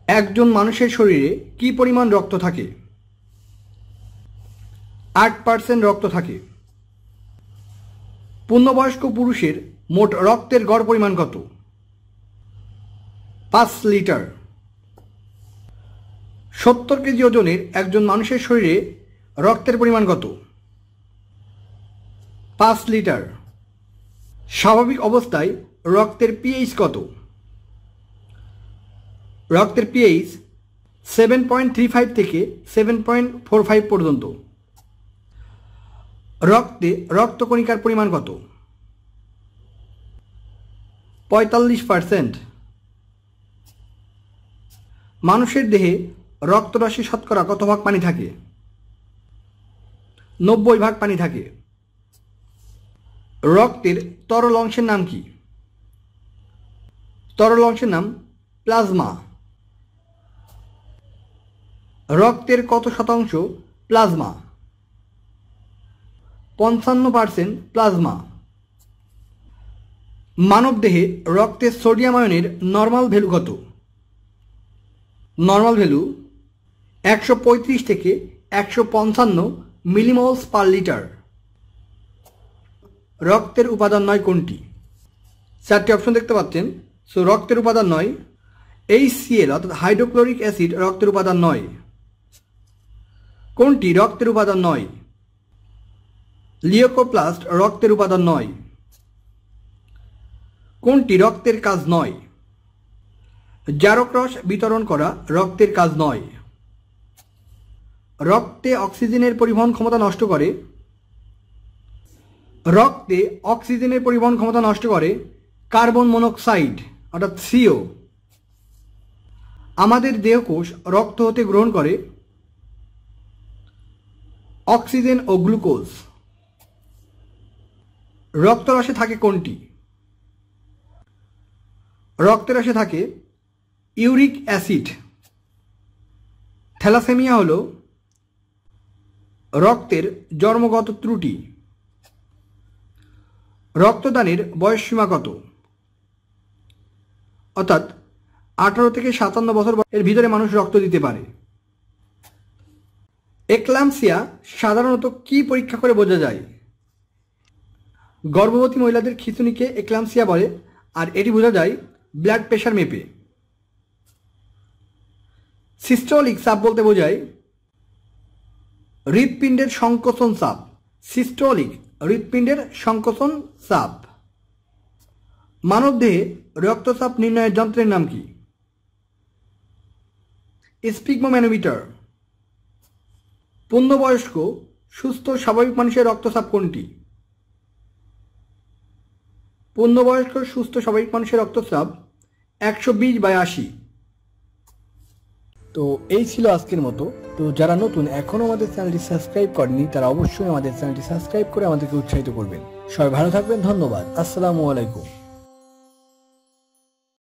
একজন মানুষের শরীরে কি পরিমাণ রক্ত থাকে? 8% রক্ত থাকে। পূর্ণবয়স্ক পুরুষের মোট রক্তের গড় পরিমাণ কত? 5 লিটার। 70 কেজি ওজনের একজন মানুষের শরীরে রক্তের পরিমাণ কত? 5 লিটার। স্বাভাবিক অবস্থায় রক্তের পিএইচ কত? রক্তের পিএইচ 7.35 থেকে 7.45 পর্যন্ত। রক্তে রক্তকণিকার পরিমাণ কত? 45%। মানুষের দেহে রক্তরাশি শতকরা কত ভাগ পানি থাকে? 90 ভাগ পানি থাকে। রক্তের তরল অংশের নাম কি? তরল অংশের নাম প্লাজমা। রক্তের কত শতাংশ প্লাজমা? 55% প্লাজমা। মানবদেহে রক্তের সোডিয়াম আয়নের নর্মাল ভ্যালু কত? নর্মাল ভ্যালু 135 থেকে 155 মিলিমোলস পার লিটার। রক্তের উপাদান নয় কোনটি? 4টি অপশন দেখতে পাচ্ছেন। সো রক্তের উপাদান নয় HCl অর্থাৎ হাইড্রোক্লোরিক অ্যাসিড রক্তের উপাদান নয়। কোনটি রক্তের উপাদান নয়? লিওকোপ্লাস্ট রক্তের উপাদান নয়। কোনটি রক্তের কাজ নয়? জারক রস বিতরণ করা রক্তের কাজ নয়। রক্তে অক্সিজেনের পরিবহন ক্ষমতা নষ্ট করে। রক্তে অক্সিজেনের পরিবহন ক্ষমতা নষ্ট করে কার্বন মনোক্সাইড অর্থাৎ CO। আমাদের দেহকোষ রক্ত হতে গ্রহণ করে অক্সিজেন ও গ্লুকোজ। রক্তরসে থাকে কোনটি? রক্তরসে থাকে ইউরিক অ্যাসিড। থ্যালাসেমিয়া হল রক্তের জন্মগত ত্রুটি। রক্তদানের বয়সসীমা কত? অর্থাৎ 18 থেকে 57 বছর এর ভিতরে মানুষ রক্ত দিতে পারে। এক্লাম্পসিয়া সাধারণত কি পরীক্ষা করে বোঝা যায়? গর্ভবতী মহিলাদের খিঁচুনিকে এক্লাম্পসিয়া বলে, আর এটি বোঝা যায় ব্লাড প্রেশার মেপে। সিস্টোলিক চাপ বলতে বোঝায় হৃৎপিণ্ডের সংকোচন চাপ। সিস্টোলিক হৃৎপিণ্ডের সংকোচন চাপ। মানবদেহে রক্তচাপ নির্ণয়ের যন্ত্রের নাম কি? স্পিগমোম্যানোমিটার। পূর্ণবয়স্ক সুস্থ স্বাভাবিক মানুষের রক্তচাপ কোনটি? পূর্ণবয়স্ক সুস্থ স্বাভাবিক মানুষের রক্তচাপ 120/80। তো এই ছিল আজকের মতো। তো যারা নতুন এখনও আমাদের চ্যানেলটি সাবস্ক্রাইব করেনি তারা অবশ্যই আমাদের চ্যানেলটি সাবস্ক্রাইব করে আমাদেরকে উৎসাহিত করবেন। সবাই ভালো থাকবেন। ধন্যবাদ। আসসালামু আলাইকুম।